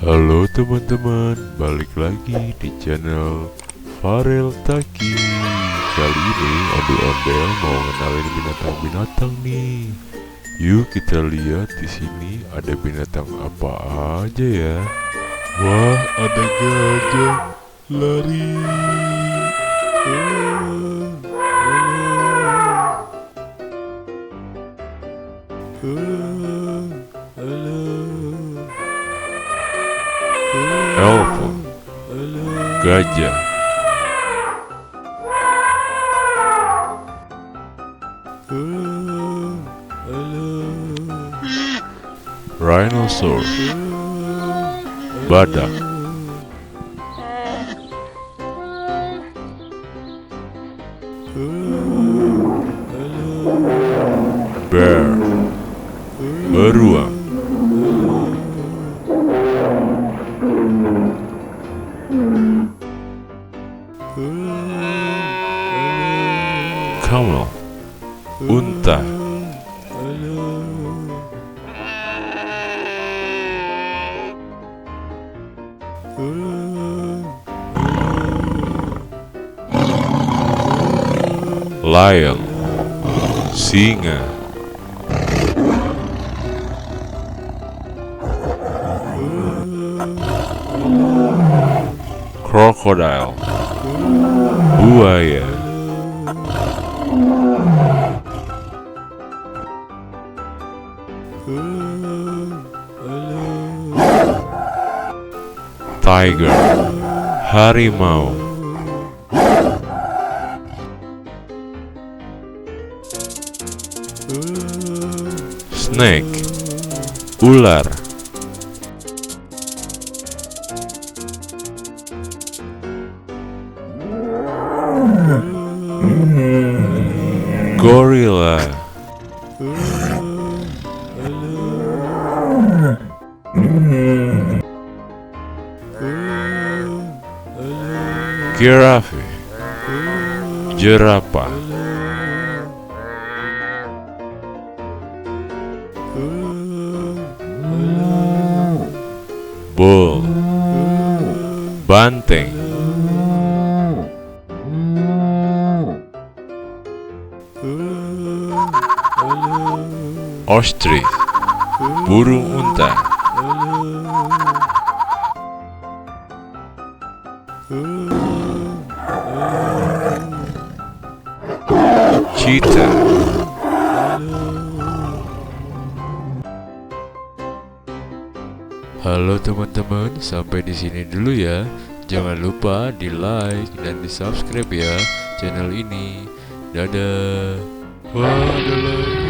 Halo teman-teman, balik lagi di channel Farel Taqi. Kali ini ondel-ondel mau ngenalin binatang-binatang nih. Yuk kita lihat di sini ada binatang apa aja ya. Wah, ada gajah lari. Elephant, gajah. Rhinoceros, badak. Bear, beruang. Camel, unta. Lion, singa. Crocodile, buaya. Tiger, harimau. Snake, ular. Gorilla. Giraffe, jerapa. Bull, banteng. Ostrich, burung unta. Cheetah. Halo teman-teman, sampai di sini dulu ya. Jangan lupa di like dan di subscribe ya channel ini. Dadah. Wah, ada lagi.